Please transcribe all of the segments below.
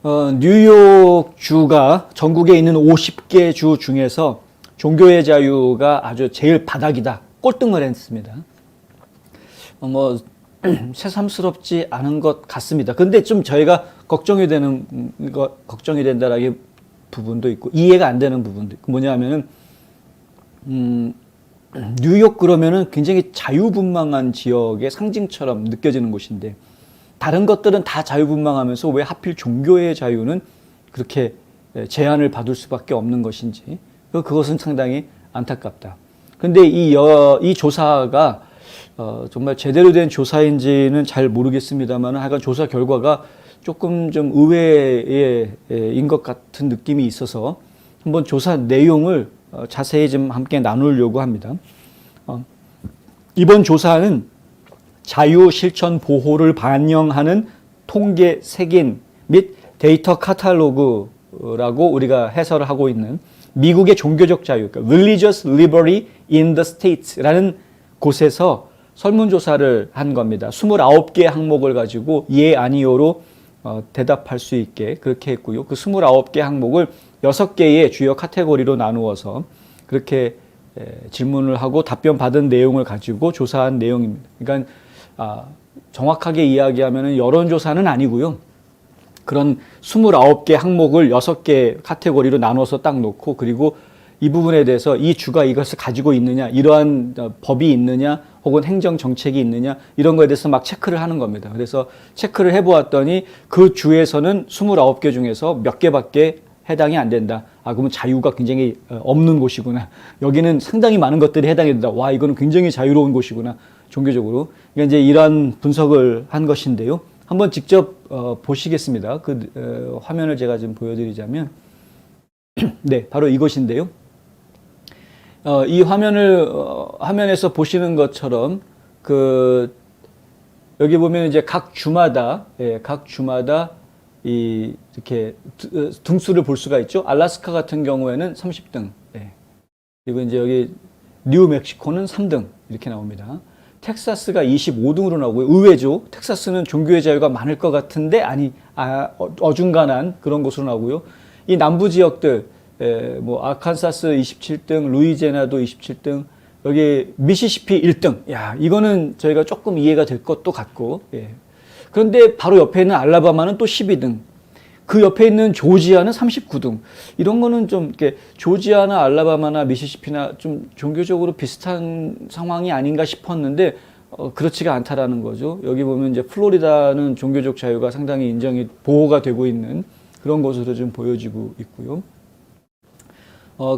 뉴욕 주가 전국에 있는 50개 주 중에서 종교의 자유가 아주 제일 바닥이다. 꼴등을 했습니다. 뭐 새삼스럽지 않은 것 같습니다. 근데 좀 저희가 걱정이 된다라는 부분도 있고 이해가 안 되는 부분도 있고 뭐냐면은 뉴욕 그러면은 굉장히 자유분방한 지역의 상징처럼 느껴지는 곳인데 다른 것들은 다 자유분방하면서 왜 하필 종교의 자유는 그렇게 제한을 받을 수밖에 없는 것인지 그것은 상당히 안타깝다. 근데 이 조사가 정말 제대로 된 조사인지는 잘 모르겠습니다만 하여간 조사 결과가 조금 좀 의외인 것 같은 느낌이 있어서 한번 조사 내용을 자세히 좀 함께 나누려고 합니다. 이번 조사는 자유 실천 보호를 반영하는 통계 색인 및 데이터 카탈로그라고 우리가 해설을 하고 있는 미국의 종교적 자유, 그러니까 Religious Liberty in the States라는 곳에서 설문조사를 한 겁니다. 29개 항목을 가지고 예, 아니요로 대답할 수 있게 그렇게 했고요. 그 29개 항목을 6개의 주요 카테고리로 나누어서 그렇게 질문을 하고 답변 받은 내용을 가지고 조사한 내용입니다. 그러니까 정확하게 이야기하면 여론조사는 아니고요. 그런 29개 항목을 6개 카테고리로 나눠서 딱 놓고 그리고 이 부분에 대해서 이 주가 이것을 가지고 있느냐, 이러한 법이 있느냐, 혹은 행정 정책이 있느냐 이런 거에 대해서 막 체크를 하는 겁니다. 그래서 체크를 해보았더니 그 주에서는 29개 중에서 몇 개밖에 해당이 안 된다. 그러면 자유가 굉장히 없는 곳이구나. 여기는 상당히 많은 것들이 해당이 된다. 와, 이거는 굉장히 자유로운 곳이구나. 종교적으로. 그러니까 이제 이러한 분석을 한 것인데요. 한번 직접 보시겠습니다. 그 화면을 제가 좀 보여드리자면 네, 바로 이것인데요. 이 화면에서 보시는 것처럼 여기 보면 이제 각 주마다 이렇게 등수를 볼 수가 있죠. 알래스카 같은 경우에는 30등. 그리고 이제 여기 뉴멕시코는 3등 이렇게 나옵니다. 텍사스가 25등으로 나오고요. 의외죠. 텍사스는 종교의 자유가 많을 것 같은데 어중간한 그런 곳으로 나오고요. 이 남부 지역들 뭐 아칸사스 27등, 루이지애나도 27등, 여기 미시시피 1등. 야, 이거는 저희가 조금 이해가 될 것도 같고. 그런데 바로 옆에 있는 알라바마는 또 12등. 그 옆에 있는 조지아는 39등. 이런 거는 좀 이렇게 조지아나 알라바마나 미시시피나 좀 종교적으로 비슷한 상황이 아닌가 싶었는데 그렇지가 않다라는 거죠. 여기 보면 이제 플로리다는 종교적 자유가 상당히 보호가 되고 있는 그런 것으로 좀 보여지고 있고요.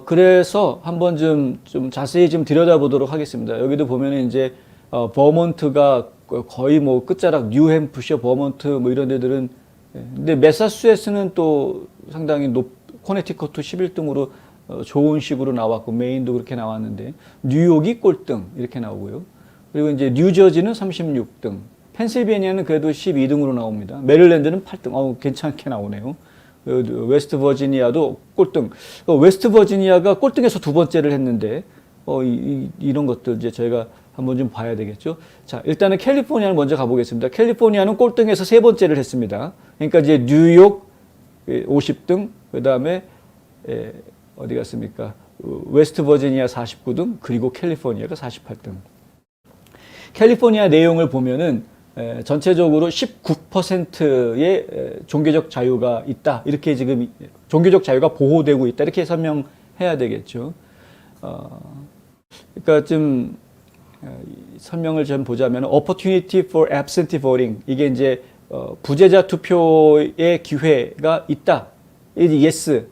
그래서 한번 좀 자세히 좀 들여다보도록 하겠습니다. 여기도 보면은 이제 버몬트가 거의 뭐 끝자락 뉴햄프셔, 버몬트 뭐 이런 데들은 근데 매사추세츠는 또 상당히 코네티컷도 11등으로 좋은 식으로 나왔고 메인도 그렇게 나왔는데 뉴욕이 꼴등 이렇게 나오고요. 그리고 이제 뉴저지는 36등, 펜실베니아는 그래도 12등으로 나옵니다. 메릴랜드는 8등, 괜찮게 나오네요. 웨스트 버지니아도 꼴등. 웨스트 버지니아가 꼴등에서 두 번째를 했는데 이런 것들 이제 저희가 한번 좀 봐야 되겠죠. 자, 일단은 캘리포니아를 먼저 가보겠습니다. 캘리포니아는 꼴등에서 세 번째를 했습니다. 그러니까 이제 뉴욕 50등, 그 다음에 어디 갔습니까? 웨스트 버지니아 49등, 그리고 캘리포니아가 48등. 캘리포니아 내용을 보면은 전체적으로 19%의 종교적 자유가 있다. 이렇게 지금 종교적 자유가 보호되고 있다. 이렇게 설명해야 되겠죠. 그러니까 좀 설명을 좀 보자면 opportunity for absentee voting 이게 이제 부재자 투표의 기회가 있다. yes.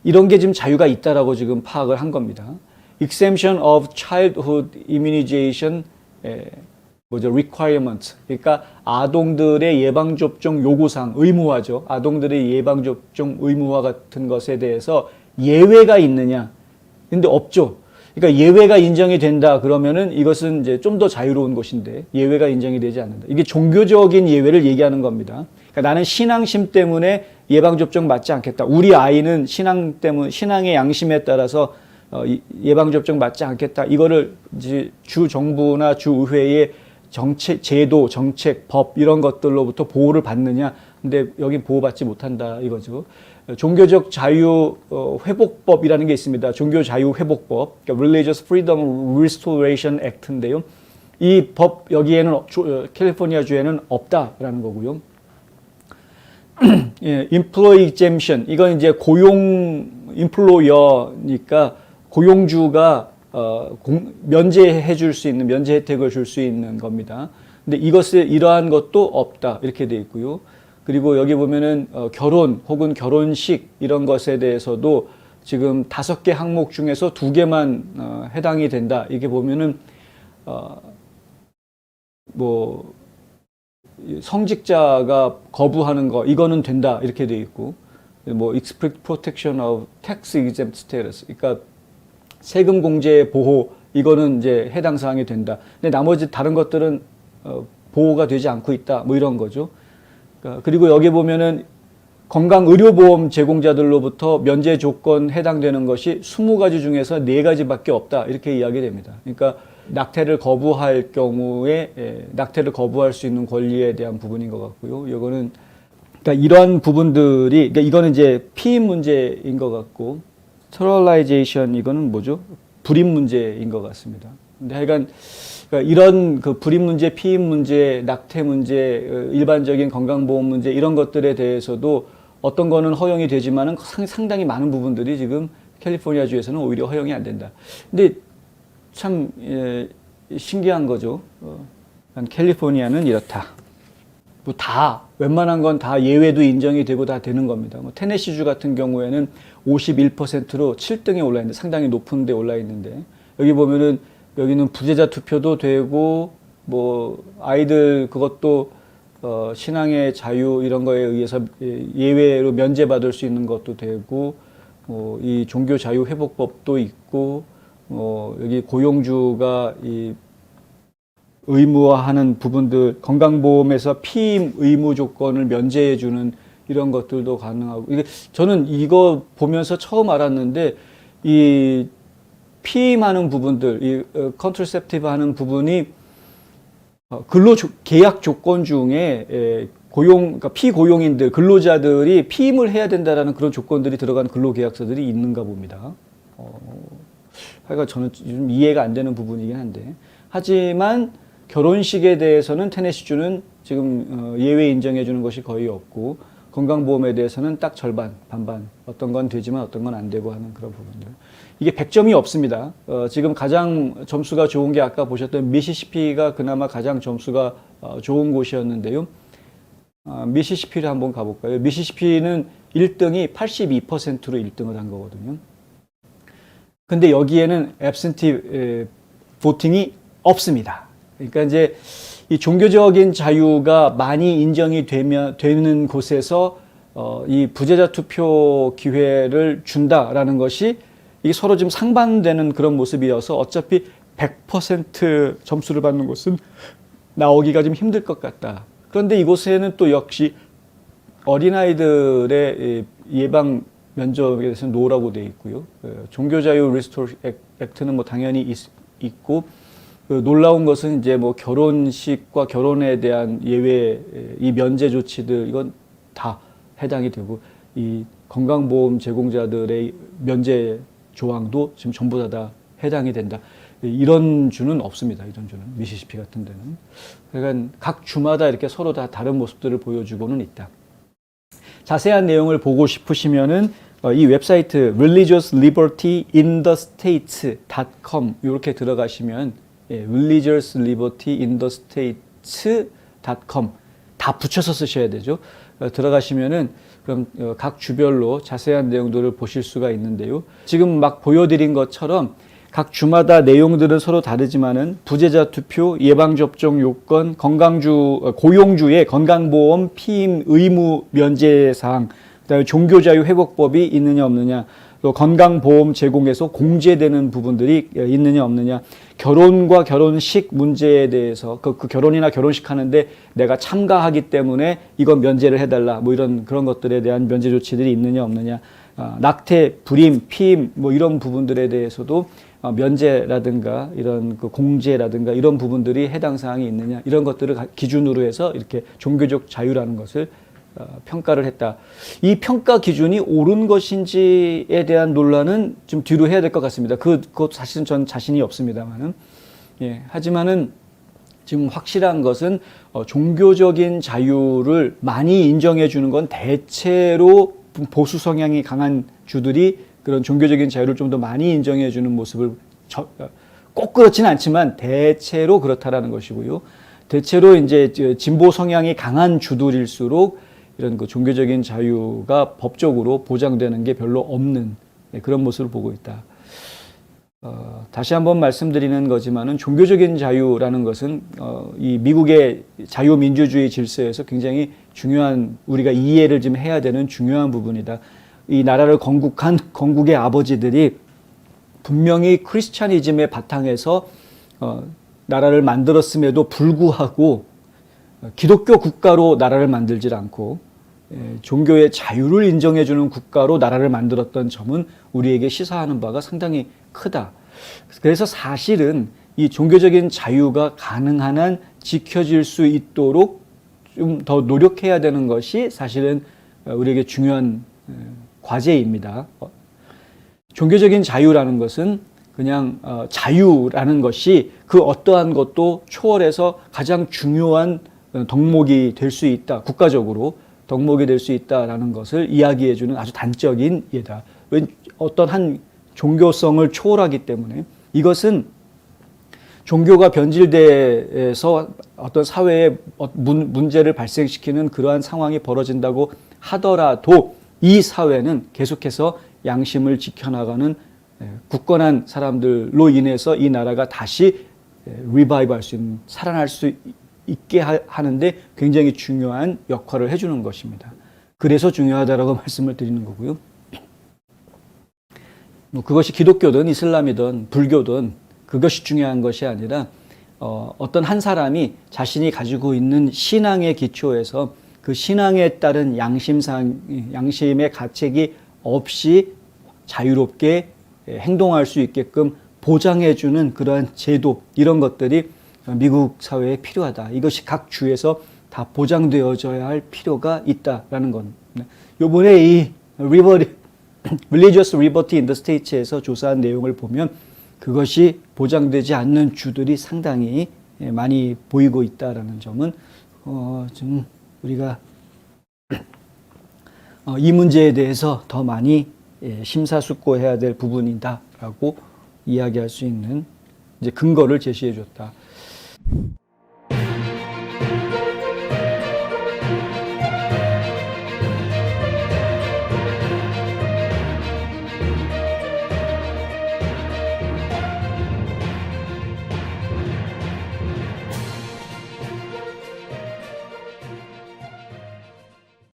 이런 게 지금 자유가 있다라고 지금 파악을 한 겁니다. exemption of childhood immunization requirement. 그러니까 아동들의 예방접종 요구사항, 의무화죠. 아동들의 예방접종 의무화 같은 것에 대해서 예외가 있느냐. 근데 없죠. 그러니까 예외가 인정이 된다 그러면은 이것은 이제 좀 더 자유로운 것인데 예외가 인정이 되지 않는다. 이게 종교적인 예외를 얘기하는 겁니다. 그러니까 나는 신앙심 때문에 예방접종 맞지 않겠다. 우리 아이는 신앙의 양심에 따라서 예방접종 맞지 않겠다. 이거를 이제 주 정부나 주 의회의 정책, 제도, 정책, 법 이런 것들로부터 보호를 받느냐 근데 여기 보호받지 못한다 이거죠. 종교적 자유 회복법이라는 게 있습니다. 종교 자유 회복법, 그러니까 Religious Freedom Restoration Act인데요. 이 법 여기에는 캘리포니아 주에는 없다라는 거고요. 예, Employee Exemption 이건 이제 고용 employer니까 고용주가 면제해 줄 수 있는 면제 혜택을 줄 수 있는 겁니다. 근데 이러한 것도 없다 이렇게 돼 있고요. 그리고 여기 보면은 결혼 혹은 결혼식 이런 것에 대해서도 지금 5개 항목 중에서 2개만 해당이 된다. 이게 보면은 뭐 성직자가 거부하는 거 이거는 된다 이렇게 돼 있고 뭐 explicit protection of tax exempt status 그러니까 세금 공제 보호 이거는 이제 해당 사항이 된다. 근데 나머지 다른 것들은 보호가 되지 않고 있다. 뭐 이런 거죠. 그리고 여기 보면은 건강의료보험 제공자들로부터 면제 조건 해당되는 것이 20가지 중에서 4가지밖에 없다. 이렇게 이야기됩니다. 그러니까 낙태를 거부할 경우에 낙태를 거부할 수 있는 권리에 대한 부분인 것 같고요. 이거는 그러니까 이러한 부분들이 그러니까 이거는 이제 피임 문제인 것 같고 스테릴라이제이션 이거는 뭐죠? 불임 문제인 것 같습니다. 근데 하여간 그러니까 이런 그 불임 문제, 피임 문제, 낙태 문제, 일반적인 건강보험 문제 이런 것들에 대해서도 어떤 거는 허용이 되지만은 상당히 많은 부분들이 지금 캘리포니아 주에서는 오히려 허용이 안 된다. 근데 참 신기한 거죠. 캘리포니아는 이렇다. 뭐 다 웬만한 건 다 예외도 인정이 되고 다 되는 겁니다. 뭐 테네시주 같은 경우에는 51%로 7등에 올라 있는데 상당히 높은 데 올라 있는데 여기 보면은 여기는 부재자 투표도 되고 뭐 아이들 그것도 신앙의 자유 이런 거에 의해서 예외로 면제받을 수 있는 것도 되고 이 종교 자유 회복법도 있고 여기 고용주가 이 의무화하는 부분들 건강보험에서 피임 의무 조건을 면제해주는 이런 것들도 가능하고 이게 저는 이거 보면서 처음 알았는데 이 피임하는 부분들, 이 컨트라셉티브 하는 부분이 계약 조건 중에 그러니까 피고용인들, 근로자들이 피임을 해야 된다라는 그런 조건들이 들어간 근로계약서들이 있는가 봅니다. 하여간 저는 좀 이해가 안 되는 부분이긴 한데 하지만 결혼식에 대해서는 테네시주는 지금 예외 인정해 주는 것이 거의 없고 건강보험에 대해서는 딱 절반, 반반 어떤 건 되지만 어떤 건 안 되고 하는 그런 부분들. 이게 100점이 없습니다. 지금 가장 점수가 좋은 게 아까 보셨던 미시시피가 그나마 가장 점수가 좋은 곳이었는데요. 미시시피를 한번 가볼까요? 미시시피는 1등이 82%로 1등을 한 거거든요. 근데 여기에는 앱센티 보팅이 없습니다. 그러니까 이제 이 종교적인 자유가 많이 인정이 되는 곳에서 이 부재자 투표 기회를 준다라는 것이 이게 서로 지금 상반되는 그런 모습이어서 어차피 100% 점수를 받는 곳은 나오기가 좀 힘들 것 같다. 그런데 이곳에는 또 역시 어린아이들의 예방 면접에 대해서는 노라고 되어 있고요. 종교자유 리스토어 액트는 뭐 당연히 있고 놀라운 것은 이제 뭐 결혼식과 결혼에 대한 예외, 이 면제 조치들 이건 다 해당이 되고 이 건강보험 제공자들의 면제 조항도 지금 전부 다 해당이 된다. 이런 주는 없습니다. 이런 주는 미시시피 같은 데는. 그러니까 각 주마다 이렇게 서로 다 다른 모습들을 보여주고는 있다. 자세한 내용을 보고 싶으시면은 이 웹사이트 religiouslibertyinthestates.com 이렇게 들어가시면 religiouslibertyinthestates.com 다 붙여서 쓰셔야 되죠. 들어가시면은 그럼 각 주별로 자세한 내용들을 보실 수가 있는데요. 지금 막 보여드린 것처럼 각 주마다 내용들은 서로 다르지만은 부재자 투표, 예방접종 요건, 고용주의 건강보험 피임 의무 면제 사항, 그다음에 종교자유 회복법이 있느냐 없느냐, 또 건강보험 제공에서 공제되는 부분들이 있느냐 없느냐, 결혼과 결혼식 문제에 대해서 그 결혼이나 결혼식 하는데 내가 참가하기 때문에 이건 면제를 해달라, 뭐 이런 그런 것들에 대한 면제 조치들이 있느냐 없느냐, 낙태, 불임, 피임 뭐 이런 부분들에 대해서도 면제라든가 이런 그 공제라든가 이런 부분들이 해당 사항이 있느냐 이런 것들을 기준으로 해서 이렇게 종교적 자유라는 것을 평가를 했다. 이 평가 기준이 옳은 것인지에 대한 논란은 좀 뒤로 해야 될 것 같습니다. 그것 사실은 전 자신이 없습니다만은. 예, 하지만은 지금 확실한 것은 종교적인 자유를 많이 인정해 주는 건 대체로 보수 성향이 강한 주들이 그런 종교적인 자유를 좀 더 많이 인정해 주는 모습을 꼭 그렇지는 않지만 대체로 그렇다라는 것이고요. 대체로 이제 진보 성향이 강한 주들일수록 이런 그 종교적인 자유가 법적으로 보장되는 게 별로 없는 그런 모습을 보고 있다. 다시 한번 말씀드리는 거지만은 종교적인 자유라는 것은 이 미국의 자유민주주의 질서에서 굉장히 중요한 우리가 이해를 좀 해야 되는 중요한 부분이다. 이 나라를 건국한 건국의 아버지들이 분명히 크리스찬이즘의 바탕에서 나라를 만들었음에도 불구하고 기독교 국가로 나라를 만들질 않고 종교의 자유를 인정해주는 국가로 나라를 만들었던 점은 우리에게 시사하는 바가 상당히 크다. 그래서 사실은 이 종교적인 자유가 가능한 한 지켜질 수 있도록 좀 더 노력해야 되는 것이 사실은 우리에게 중요한 과제입니다. 종교적인 자유라는 것은 그냥 자유라는 것이 그 어떠한 것도 초월해서 가장 중요한 덕목이 될 수 있다. 국가적으로 덕목이 될 수 있다라는 것을 이야기해주는 아주 단적인 예다. 어떤 한 종교성을 초월하기 때문에 이것은 종교가 변질돼서 어떤 사회에 문제를 발생시키는 그러한 상황이 벌어진다고 하더라도 이 사회는 계속해서 양심을 지켜나가는 굳건한 사람들로 인해서 이 나라가 다시 리바이브 할 수 있는, 살아날 수 있게 하는데 굉장히 중요한 역할을 해주는 것입니다. 그래서 중요하다라고 말씀을 드리는 거고요. 그것이 기독교든 이슬람이든 불교든 그것이 중요한 것이 아니라 어떤 한 사람이 자신이 가지고 있는 신앙의 기초에서 그 신앙에 따른 양심의 가책이 없이 자유롭게 행동할 수 있게끔 보장해주는 그러한 제도, 이런 것들이 미국 사회에 필요하다. 이것이 각 주에서 다 보장되어져야 할 필요가 있다라는 건. 요번에 이 Religious Liberty in the States에서 조사한 내용을 보면 그것이 보장되지 않는 주들이 상당히 많이 보이고 있다라는 점은 좀 우리가 이 문제에 대해서 더 많이 심사숙고해야 될 부분이다라고 이야기할 수 있는 이제 근거를 제시해 줬다.